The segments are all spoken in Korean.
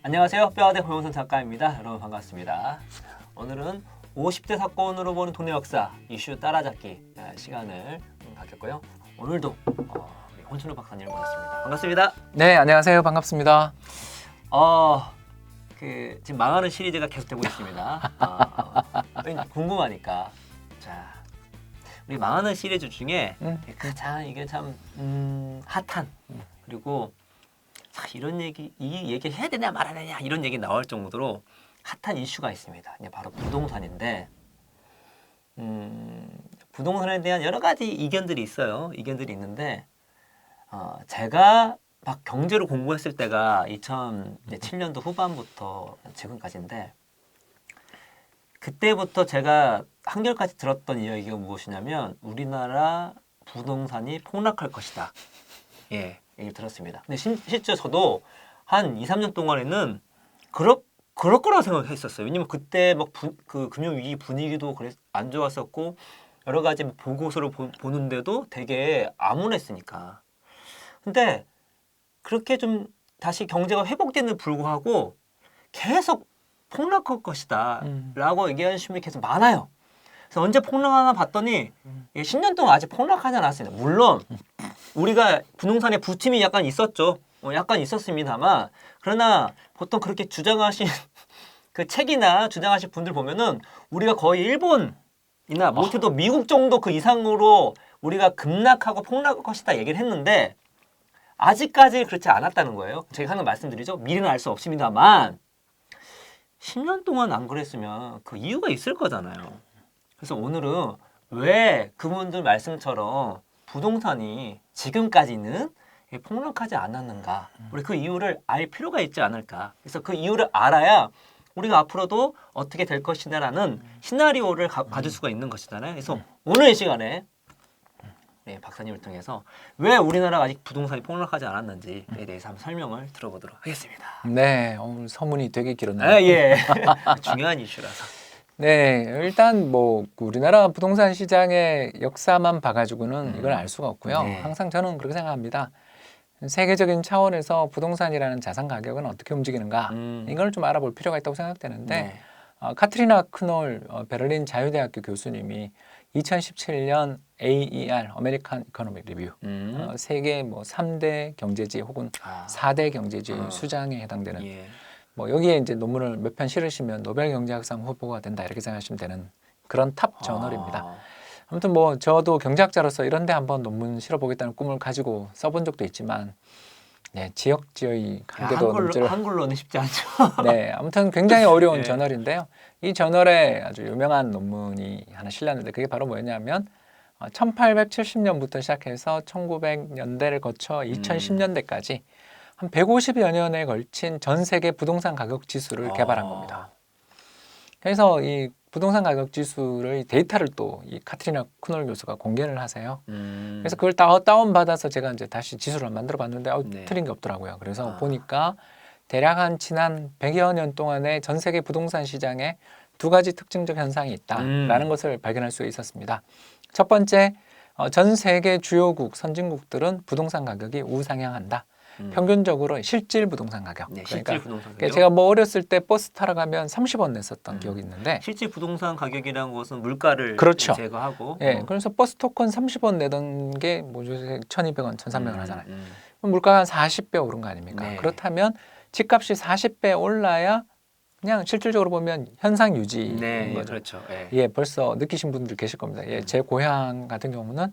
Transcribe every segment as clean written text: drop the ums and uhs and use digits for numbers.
안녕하세요. 뼈아대 고영선 작가입니다. 여러분 반갑습니다. 오늘은 50대 사건으로 보는 돈의 역사 이슈 따라잡기 시간을 갖겠고요. 오늘도 우리 혼춘호 박사님을 모셨습니다. 반갑습니다. 네, 안녕하세요. 반갑습니다. 지금 망하는 시리즈가 계속되고 있습니다. 궁금하니까. 자, 우리 망하는 시리즈 중에 가장 이게 참 핫한 그리고 이런 얘기, 이 얘기 해야 되냐 말아야 되냐 이런 얘기 나올 정도로 핫한 이슈가 있습니다. 바로 부동산인데 부동산에 대한 여러 가지 이견들이 있어요. 이견들이 있는데 제가 막 경제를 공부했을 때가 2007년도 후반부터 지금까지인데 그때부터 제가 한결같이 들었던 이야기가 무엇이냐면 우리나라 부동산이 폭락할 것이다. 예, 얘기를 들었습니다. 근데 실제 저도 한 2, 3년 동안에는 그럴 거라고 생각했었어요. 왜냐면 그때 막 그 금융위기 분위기도 안 좋았었고 여러 가지 보고서를 보는데도 되게 암울했으니까. 근데 그렇게 좀 다시 경제가 회복되는 불구하고 계속 폭락할 것이다 라고 얘기하시는 분이 계속 많아요. 그래서 언제 폭락하나 봤더니 10년 동안 아직 폭락하지 않았습니다. 물론 우리가 부동산에 부침이 약간 있었죠. 약간 있었습니다만 그러나 보통 그렇게 주장하신 그 책이나 주장하신 분들 보면은 우리가 거의 일본이나 못해도 미국 정도 그 이상으로 우리가 급락하고 폭락할 것이다 얘기를 했는데 아직까지 그렇지 않았다는 거예요. 제가 하는 말씀드리죠. 미래는 알 수 없습니다만 10년 동안 안 그랬으면 그 이유가 있을 거잖아요. 그래서 오늘은 왜 그분들 말씀처럼 부동산이 지금까지는 폭락하지 않았는가? 우리 그 이유를 알 필요가 있지 않을까? 그래서 그 이유를 알아야 우리가 앞으로도 어떻게 될 것이다라는 시나리오를 가질 수가 있는 것이잖아요. 그래서 오늘 이 시간에 박사님을 통해서 왜 우리나라가 아직 부동산이 폭락하지 않았는지에 대해서 한번 설명을 들어보도록 하겠습니다. 네, 오늘 서문이 되게 길었네요. 예. 중요한 이슈라서. 네, 일단 뭐 우리나라 부동산 시장의 역사만 봐가지고는 이걸 알 수가 없고요. 네. 항상 저는 그렇게 생각합니다. 세계적인 차원에서 부동산이라는 자산 가격은 어떻게 움직이는가 이걸 좀 알아볼 필요가 있다고 생각되는데 카트리나 크놀 베를린 자유대학교 교수님이 2017년 AER 아메리칸 이코노믹 리뷰 세계 뭐 3대 경제지 혹은 4대 경제지 수장에 해당되는 뭐 여기에 이제 논문을 몇 편 실으시면 노벨 경제학상 후보가 된다 이렇게 생각하시면 되는 그런 탑 저널입니다. 아무튼 뭐 저도 경제학자로서 이런데 한번 논문 실어보겠다는 꿈을 가지고 써본 적도 있지만 지역지의 한계도 넘지를 한글로는 쉽지 않죠. 네, 아무튼 굉장히 어려운 저널인데요. 이 저널에 아주 유명한 논문이 하나 실렸는데 그게 바로 뭐였냐면 1870년부터 시작해서 1900년대를 거쳐 2010년대까지 한 150여 년에 걸친 전 세계 부동산 가격 지수를 개발한 겁니다. 그래서 이 부동산 가격 지수를 데이터를 또 이 카트리나 크놀 교수가 공개를 하세요. 그래서 그걸 다운 받아서 제가 이제 다시 지수를 만들어 봤는데 틀린 게 없더라고요. 그래서 보니까 대략 한 지난 100여 년 동안의 전 세계 부동산 시장에 두 가지 특징적 현상이 있다라는 것을 발견할 수 있었습니다. 첫 번째, 전 세계 주요국 선진국들은 부동산 가격이 우상향한다. 평균적으로 실질 부동산 가격. 실질 부동산 가격. 제가 뭐 어렸을 때 버스 타러 가면 30원 냈었던 기억이 있는데 실질 부동산 가격이라는 것은 물가를 그렇죠. 제거하고 그래서 버스 토큰 30원 내던 게 뭐 요새 1,200원, 1,300원 하잖아요. 그럼 물가가 한 40배 오른 거 아닙니까? 네. 그렇다면 집값이 40배 올라야 그냥 실질적으로 보면 현상 유지인 거죠. 그렇죠. 벌써 느끼신 분들 계실 겁니다. 제 고향 같은 경우는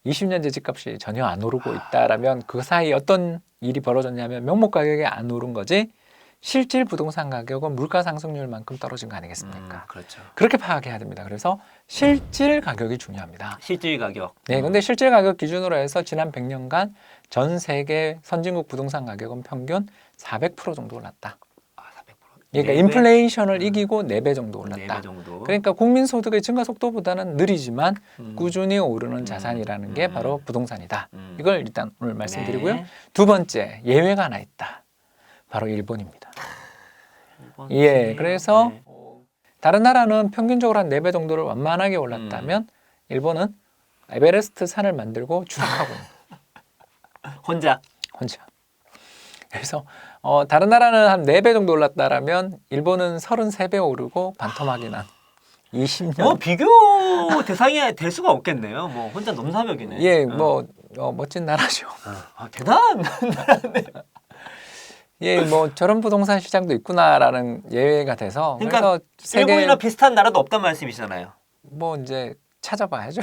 20년째 집값이 전혀 안 오르고 있다라면 그 사이 어떤 일이 벌어졌냐면 명목 가격이 안 오른 거지 실질 부동산 가격은 물가 상승률만큼 떨어진 거 아니겠습니까? 그렇죠. 그렇게 파악해야 됩니다. 그래서 실질 가격이 중요합니다. 실질 가격. 네, 근데 실질 가격 기준으로 해서 지난 100년간 전 세계 선진국 부동산 가격은 평균 400% 정도 올랐다. 400%. 그러니까 인플레이션을 이기고 4배 정도 올랐다. 4배 정도. 그러니까 국민 소득의 증가 속도보다는 느리지만 꾸준히 오르는 자산이라는 게 바로 부동산이다. 이걸 일단 오늘 말씀드리고요. 두 번째, 예외가 하나 있다. 바로 일본입니다. 그래서 다른 나라는 평균적으로 한 4배 정도를 완만하게 올랐다면 일본은 에베레스트 산을 만들고 추락하고 혼자. 그래서 다른 나라는 한 4배 정도 올랐다라면 일본은 33배 오르고 반토막이 난 20년. 뭐 비교 대상이 될 수가 없겠네요. 뭐 혼자 넘사벽이네. 예, 뭐 멋진 나라죠. 대단. 예, 뭐 저런 부동산 시장도 있구나라는 예외가 돼서 그러니까 그래서 일본이나 비슷한 나라도 없단 말씀이시잖아요. 뭐 이제 찾아봐야죠.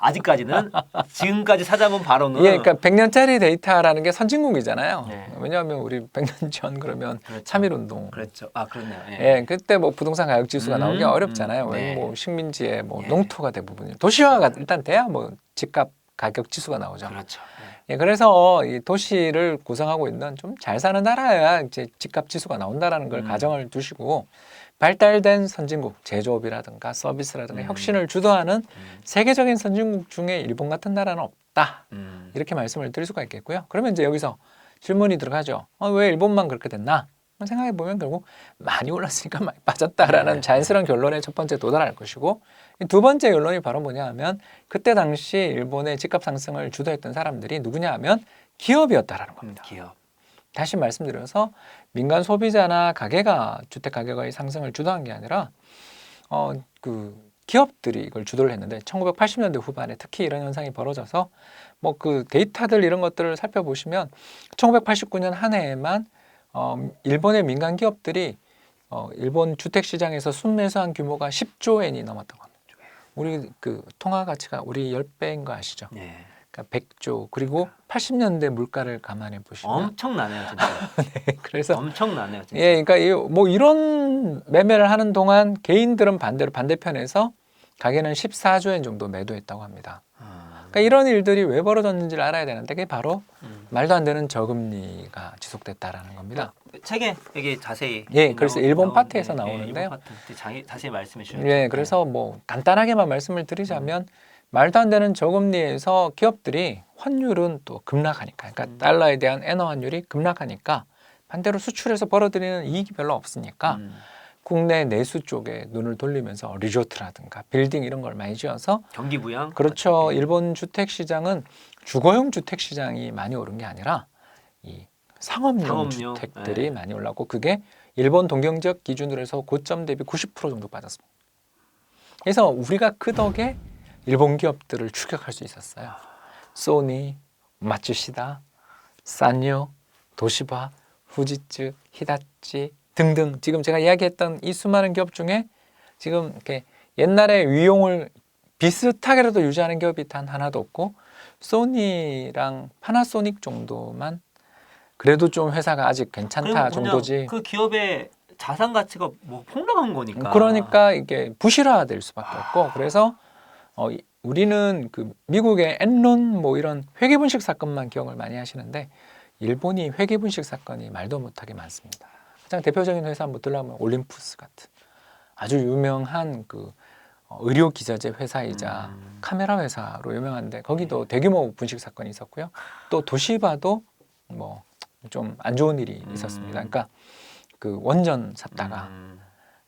아직까지는 지금까지 찾아본 바로는 예, 그러니까 100년짜리 데이터라는 게 선진국이잖아요. 네. 왜냐하면 우리 100년 전 그러면 그렇죠. 3.1운동. 그렇죠. 그렇네요. 예. 예, 그때 뭐 부동산 가격 지수가 나오기 어렵잖아요. 네. 뭐 식민지의 뭐 예. 농토가 대부분이에요. 도시화가 일단 돼야 뭐 집값 가격 지수가 나오죠. 그렇죠. 예, 그래서 이 도시를 구성하고 있는 좀 잘 사는 나라야 이제 집값 지수가 나온다라는 걸 가정을 두시고 발달된 선진국, 제조업이라든가 서비스라든가 혁신을 주도하는 세계적인 선진국 중에 일본 같은 나라는 없다. 이렇게 말씀을 드릴 수가 있겠고요. 그러면 이제 여기서 질문이 들어가죠. 왜 일본만 그렇게 됐나? 생각해 보면 결국 많이 올랐으니까 많이 빠졌다라는 네. 자연스러운 결론에 첫 번째 도달할 것이고, 두 번째 결론이 바로 뭐냐 하면 그때 당시 일본의 집값 상승을 주도했던 사람들이 누구냐 하면 기업이었다라는 겁니다. 기업. 다시 말씀드려서 민간 소비자나 가게가 주택 가격의 상승을 주도한 게 아니라 그 기업들이 이걸 주도를 했는데 1980년대 후반에 특히 이런 현상이 벌어져서 뭐 그 데이터들 이런 것들을 살펴보시면 1989년 한 해에만 일본의 민간 기업들이 일본 주택 시장에서 순매수한 규모가 10조 엔이 넘었다고 합니다. 우리 그 통화 가치가 우리 10배인 거 아시죠? 네. 그러니까 100조. 그리고 80년대 물가를 감안해 보시면 엄청나네요, 진짜. 네, 그래서 엄청나네요, 진짜. 예, 그러니까 뭐 이런 매매를 하는 동안 개인들은 반대편에서 가게는 14조엔 정도 매도했다고 합니다. 그러니까 이런 일들이 왜 벌어졌는지를 알아야 되는데 그게 바로 말도 안 되는 저금리가 지속됐다라는 겁니다. 책에 여기 자세히 예, 그래서 일본 파트에서 네, 나오는데요. 일본 파트 자세히 말씀해 주셔야죠. 예, 그래서 뭐 간단하게만 말씀을 드리자면 말도 안 되는 저금리에서 기업들이 환율은 또 급락하니까, 그러니까 달러에 대한 엔화 환율이 급락하니까 반대로 수출해서 벌어들이는 이익이 별로 없으니까 국내 내수 쪽에 눈을 돌리면서 리조트라든가 빌딩 이런 걸 많이 지어서 경기 부양. 그렇죠. 일본 주택 시장은 주거용 주택 시장이 많이 오른 게 아니라 이 상업용 주택들이 네. 많이 올랐고 그게 일본 동경지역 기준으로 해서 고점 대비 90% 정도 빠졌습니다. 그래서 우리가 그 덕에 일본 기업들을 추격할 수 있었어요. 소니, 마츠시다, 산요, 도시바, 후지츠, 히다치 등등 지금 제가 이야기했던 이 수많은 기업 중에 지금 이렇게 옛날의 위용을 비슷하게라도 유지하는 기업이 단 하나도 없고 소니랑 파나소닉 정도만 그래도 좀 회사가 아직 괜찮다 정도지. 그 기업의 자산 가치가 뭐 폭락한 거니까. 그러니까 이게 부실화될 수밖에 없고 그래서 우리는 그 미국의 엔론 뭐 이런 회계분식 사건만 기억을 많이 하시는데 일본이 회계분식 사건이 말도 못하게 많습니다. 가장 대표적인 회사 한번 들어가면 올림푸스 같은 아주 유명한 그 의료 기자재 회사이자 카메라 회사로 유명한데 거기도 대규모 분식 사건이 있었고요. 또 도시바도 뭐 좀 안 좋은 일이 있었습니다. 그러니까 그 원전 샀다가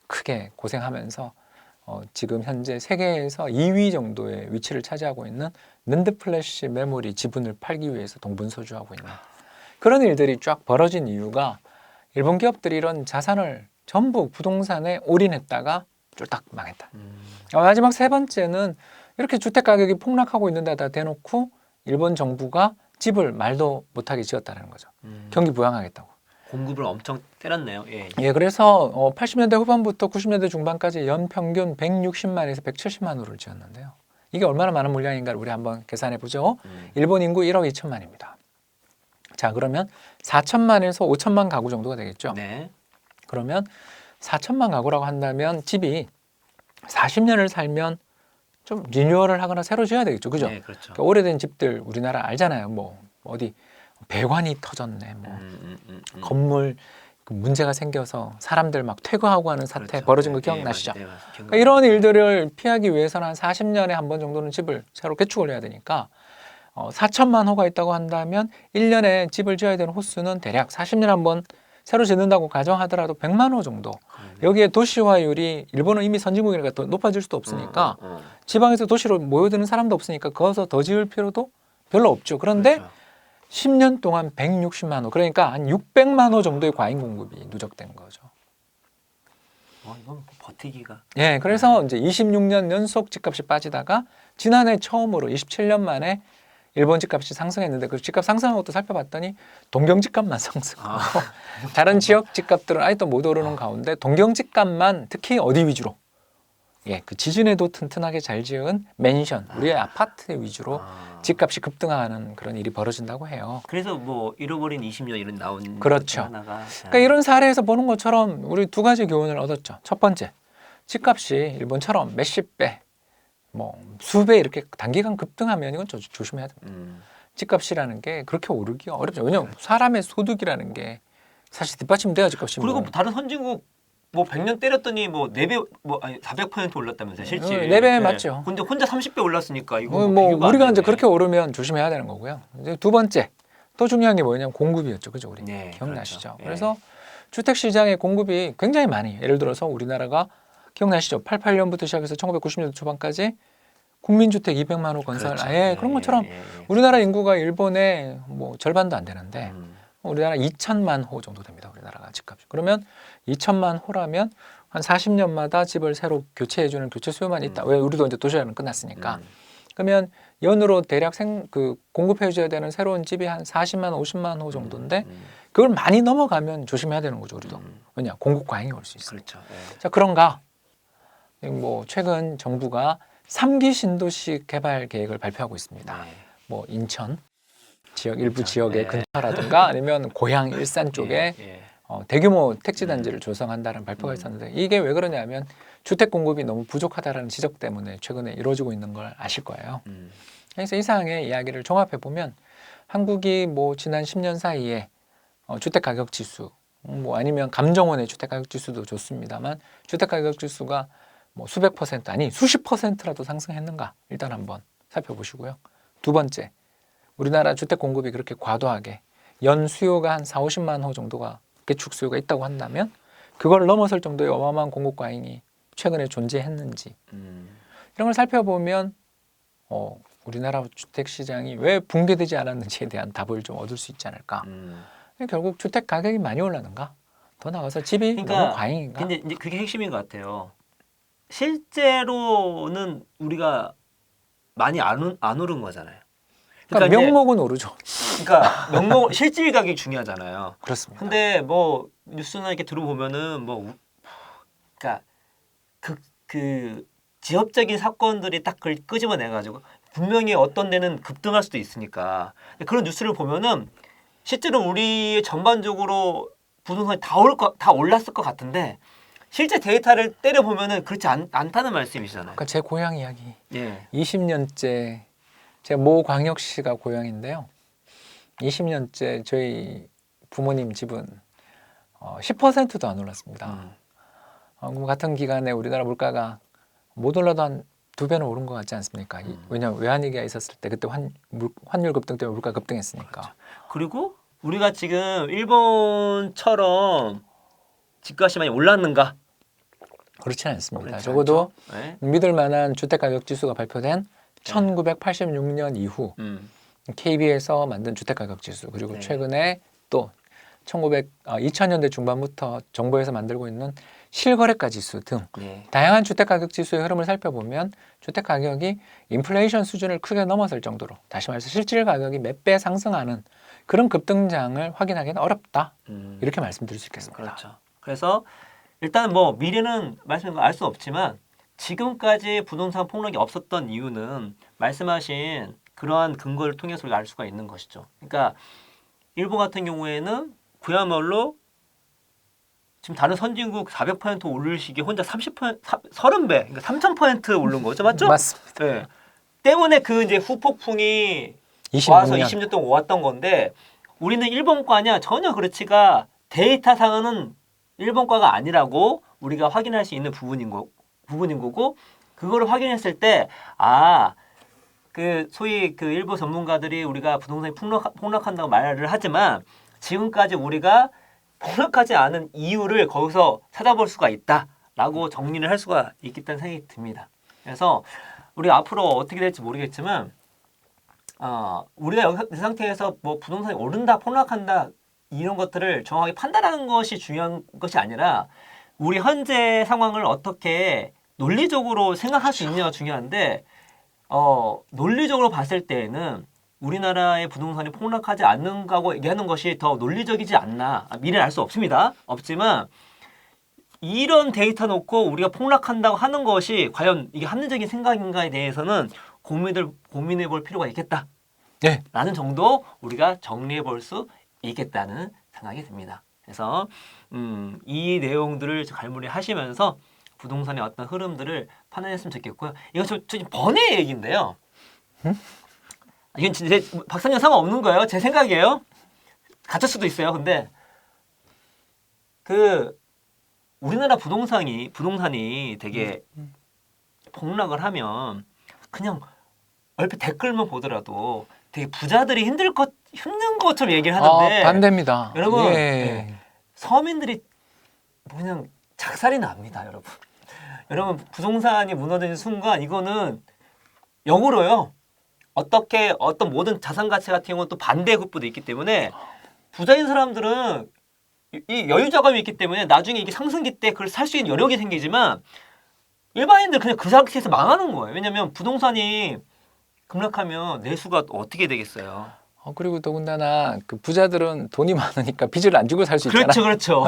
크게 고생하면서 지금 현재 세계에서 2위 정도의 위치를 차지하고 있는 낸드 플래시 메모리 지분을 팔기 위해서 동분서주하고 있는 그런 일들이 쫙 벌어진 이유가 일본 기업들이 이런 자산을 전부 부동산에 올인했다가 쫄딱 망했다. 마지막 세 번째는 이렇게 주택 가격이 폭락하고 있는 데다 대놓고 일본 정부가 집을 말도 못하게 지었다는 거죠. 경기 부양하겠다고. 공급을 엄청 때렸네요. 예. 예, 그래서 80년대 후반부터 90년대 중반까지 연평균 160만에서 170만 호를 지었는데요. 이게 얼마나 많은 물량인가를 우리 한번 계산해 보죠. 일본 인구 1억 2천만입니다. 자, 그러면 4천만에서 5천만 가구 정도가 되겠죠. 네. 그러면 4천만 가구라고 한다면 집이 40년을 살면 좀 리뉴얼을 하거나 새로 지어야 되겠죠. 그죠? 네, 그렇죠. 그러니까 오래된 집들 우리나라 알잖아요. 뭐 어디 배관이 터졌네. 뭐 건물 문제가 생겨서 사람들 막 퇴거하고 하는 사태 그렇죠. 벌어진 거 네, 기억나시죠? 네, 그러니까 이런 일들을 피하기 위해서는 한 40년에 한 번 정도는 집을 새로 개축을 해야 되니까 4천만 호가 있다고 한다면 1년에 집을 지어야 되는 호수는 대략 40년에 한 번 새로 짓는다고 가정하더라도 100만 호 정도. 여기에 도시화율이 일본은 이미 선진국이니까 더 높아질 수도 없으니까 지방에서 도시로 모여드는 사람도 없으니까 거기서 더 지을 필요도 별로 없죠. 그런데 그렇죠. 10년 동안 160만 호, 그러니까 한 600만 호 정도의 과잉 공급이 누적된 거죠. 이건 버티기가. 예, 그래서 이제 26년 연속 집값이 빠지다가 지난해 처음으로 27년 만에 일본 집값이 상승했는데 그 집값 상승한 것도 살펴봤더니 동경 집값만 상승하고 다른 지역 집값들은 아직도 못 오르는 가운데 동경 집값만 특히 어디 위주로? 예, 그 지진에도 튼튼하게 잘 지은 맨션, 우리의 아파트 위주로 집값이 급등하는 그런 일이 벌어진다고 해요. 그래서 뭐 잃어버린 20년 이런 나온 그렇죠. 하나가. 그러니까 이런 사례에서 보는 것처럼 우리 두 가지 교훈을 얻었죠. 첫 번째, 집값이 일본처럼 몇십 배, 뭐 수배 이렇게 단기간 급등하면 이건 조심해야 됩니다. 집값이라는 게 그렇게 오르기 어렵죠. 왜냐하면 사람의 소득이라는 게 사실 뒷받침돼야 집값이. 그리고 다른 선진국 뭐 100년 때렸더니 뭐 4배 뭐 아니 400% 올랐다면서요, 실제. 4배 맞죠. 근데 혼자 30배 올랐으니까 이거 뭐 비교가 안 우리가 이제 되네. 그렇게 오르면 조심해야 되는 거고요. 이제 두 번째, 또 중요한 게 뭐냐면 공급이었죠. 그죠, 우리? 네, 기억나시죠? 그렇죠. 예. 그래서 주택 시장의 공급이 굉장히 많이, 예를 들어서 우리나라가 기억나시죠? 88년부터 시작해서 1990년대 초반까지 국민주택 200만 호 건설, 그렇죠. 아예 그런 것처럼 우리나라 인구가 일본의 뭐 절반도 안 되는데 우리나라 2천만 호 정도 됩니다. 우리나라가 집값이. 그러면 2천만 호라면 한 40년마다 집을 새로 교체해주는 교체 수요만 있다. 왜? 우리도 이제 도시화는 끝났으니까. 그러면 연으로 대략 공급해줘야 되는 새로운 집이 한 40만, 50만 호 정도인데 그걸 많이 넘어가면 조심해야 되는 거죠, 우리도. 왜냐? 공급 과잉이 올 수 있어요. 그렇죠. 예. 자, 그런가? 뭐 최근 정부가 3기 신도시 개발 계획을 발표하고 있습니다. 네. 뭐 인천 지역 일부 인천, 지역의 네. 근처라든가 아니면 고향 일산 쪽에 예. 대규모 택지 단지를 조성한다는 발표가 있었는데 이게 왜 그러냐면 주택 공급이 너무 부족하다라는 지적 때문에 최근에 이루어지고 있는 걸 아실 거예요. 그래서 이 사항의 이야기를 종합해 보면 한국이 뭐 지난 10년 사이에 주택 가격 지수 뭐 아니면 감정원의 주택 가격 지수도 좋습니다만 주택 가격 지수가 뭐 수백 퍼센트 아니 수십 퍼센트라도 상승했는가 일단 한번 살펴보시고요. 두 번째, 우리나라 주택 공급이 그렇게 과도하게 연 수요가 한 4, 50만 호 정도가 개축 수요가 있다고 한다면 그걸 넘어설 정도의 어마어마한 공급 과잉이 최근에 존재했는지 이런 걸 살펴보면 우리나라 주택 시장이 왜 붕괴되지 않았는지에 대한 답을 좀 얻을 수 있지 않을까. 결국 주택 가격이 많이 올랐는가? 더 나아가서 집이 너무 과잉인가? 근데 이제 그게 핵심인 것 같아요. 실제로는 우리가 많이 안 오른 거잖아요. 그러니까 명목은 오르죠. 그러니까 명목 실질 가격이 중요하잖아요. 그렇습니다. 근데 뭐 뉴스나 이렇게 들어보면은 뭐 그러니까 그 지역적인 사건들이 딱 그걸 끄집어내 가지고 분명히 어떤 데는 급등할 수도 있으니까 그런 뉴스를 보면은 실제로 우리 전반적으로 부동산이 다 올랐을 것 같은데 실제 데이터를 때려 보면은 그렇지 않다는 말씀이시잖아요. 그러니까 제 고향 이야기. 예. 20년째 제 모 광역시가 고향인데요. 20년째 저희 부모님 집은 10%도 안 올랐습니다. 그럼 같은 기간에 우리나라 물가가 못 올라도 한 2배는 오른 것 같지 않습니까? 왜냐하면 외환위기가 있었을 때 그때 환율 급등 때문에 물가 급등했으니까. 그렇죠. 그리고 우리가 지금 일본처럼 집값이 많이 올랐는가? 그렇지는 않습니다. 그렇지 적어도 네. 믿을 만한 주택가격 지수가 발표된 1986년 이후 KB에서 만든 주택가격 지수 그리고 네. 최근에 또 2000년대 중반부터 정부에서 만들고 있는 실거래가 지수 등 네. 다양한 주택가격 지수의 흐름을 살펴보면 주택가격이 인플레이션 수준을 크게 넘어설 정도로 다시 말해서 실질 가격이 몇 배 상승하는 그런 급등장을 확인하기는 어렵다. 이렇게 말씀드릴 수 있겠습니다. 그렇죠. 그래서 일단 뭐 미래는 알 수 없지만 지금까지 부동산 폭락이 없었던 이유는 말씀하신 그러한 근거를 통해서 우리가 알 수가 있는 것이죠. 그러니까 일본 같은 경우에는 그야말로 지금 다른 선진국 400% 오를 시기에 혼자 30% 30배, 그러니까 3000% 오른 거죠, 맞죠? 맞습니다. 네. 때문에 그 이제 후폭풍이 26년. 와서 20년 동안 왔던 건데 우리는 일본과냐 전혀 그렇지가 데이터상은 일본과가 아니라고 우리가 확인할 수 있는 부분인 거고 그거를 확인했을 때 그 소위 그 일부 전문가들이 우리가 부동산이 폭락한다고 말을 하지만 지금까지 우리가 폭락하지 않은 이유를 거기서 찾아볼 수가 있다라고 정리를 할 수가 있겠다는 생각이 듭니다. 그래서 우리 앞으로 어떻게 될지 모르겠지만 우리가 여기 이 상태에서 뭐 부동산이 오른다, 폭락한다 이런 것들을 정확하게 판단하는 것이 중요한 것이 아니라 우리 현재 상황을 어떻게 논리적으로 생각할 수 있냐가 중요한데 논리적으로 봤을 때에는 우리나라의 부동산이 폭락하지 않는다고 얘기하는 것이 더 논리적이지 않나. 미래는 알 수 없습니다. 없지만 이런 데이터 놓고 우리가 폭락한다고 하는 것이 과연 이게 합리적인 생각인가에 대해서는 고민해 볼 필요가 있겠다. 네. 라는 정도 우리가 정리해 볼 수 있겠다는 생각이 듭니다. 그래서 이 내용들을 갈무리 하시면서 부동산의 어떤 흐름들을 판단했으면 좋겠고요. 이건 좀 번외 얘기인데요. 이건 진짜 박사님 상관없는 거예요. 제 생각이에요. 가짜 수도 있어요. 근데 우리나라 부동산이 되게 폭락을 하면 그냥 얼핏 댓글만 보더라도 되게 부자들이 힘든 것처럼 얘기를 하는데 반대입니다. 여러분 예. 네, 서민들이 그냥 작살이 납니다, 여러분. 여러분 부동산이 무너지는 순간 이거는 역으로요. 어떤 모든 자산 가치 같은 경우는 또 반대 극부도 있기 때문에 부자인 사람들은 이 여유 자금이 있기 때문에 나중에 이게 상승기 때 그걸 살 수 있는 여력이 생기지만 일반인들 그냥 그 상태에서 망하는 거예요. 왜냐하면 부동산이 급락하면 내수가 어떻게 되겠어요? 그리고 더군다나 그 부자들은 돈이 많으니까 빚을 안 주고 살 수 있잖아요. 그렇죠.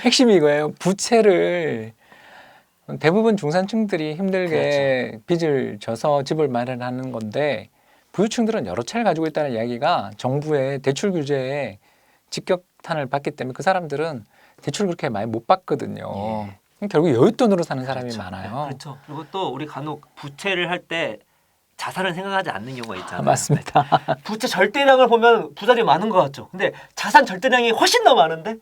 핵심이 이거예요. 부채를 대부분 중산층들이 힘들게 빚을 져서 집을 마련하는 건데 부유층들은 여러 채를 가지고 있다는 이야기가 정부의 대출 규제에 직격탄을 받기 때문에 그 사람들은 대출 그렇게 많이 못 받거든요. 결국 여윳돈으로 사는 사람이 많아요. 그렇죠. 그리고 또 우리 간혹 부채를 할 때 자산을 생각하지 않는 경우가 있잖아요. 맞습니다. 부채 절대량을 보면 부자들이 많은 것 같죠. 근데 자산 절대량이 훨씬 더 많은데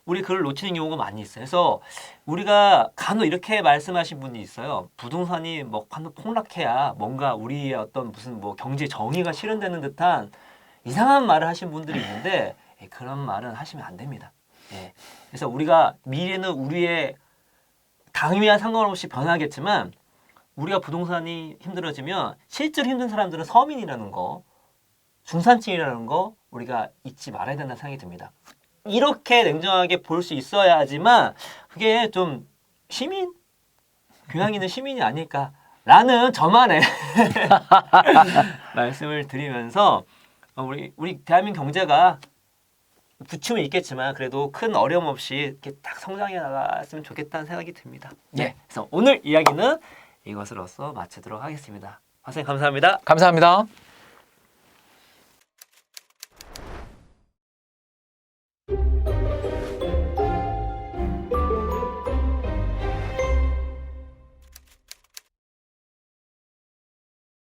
우리 그걸 놓치는 경우가 많이 있어요. 그래서 우리가 간혹 이렇게 말씀하신 분이 있어요. 부동산이 뭐 간혹 폭락해야 뭔가 우리의 어떤 무슨 뭐 경제 정의가 실현되는 듯한 이상한 말을 하신 분들이 있는데 그런 말은 하시면 안 됩니다. 예. 그래서 우리가 미래는 우리의 당위와 상관없이 변하겠지만 우리가 부동산이 힘들어지면 실제로 힘든 사람들은 서민이라는 거, 중산층이라는 거 우리가 잊지 말아야 된다는 생각이 듭니다. 이렇게 냉정하게 볼 수 있어야지만 그게 좀 교양 있는 시민이 아닐까라는 저만의 말씀을 드리면서 우리 대한민국 경제가 부침은 있겠지만 그래도 큰 어려움 없이 이렇게 딱 성장해 나갔으면 좋겠다는 생각이 듭니다. 네. 그래서 오늘 이야기는 이것으로써 마치도록 하겠습니다. 선생님 감사합니다. 감사합니다.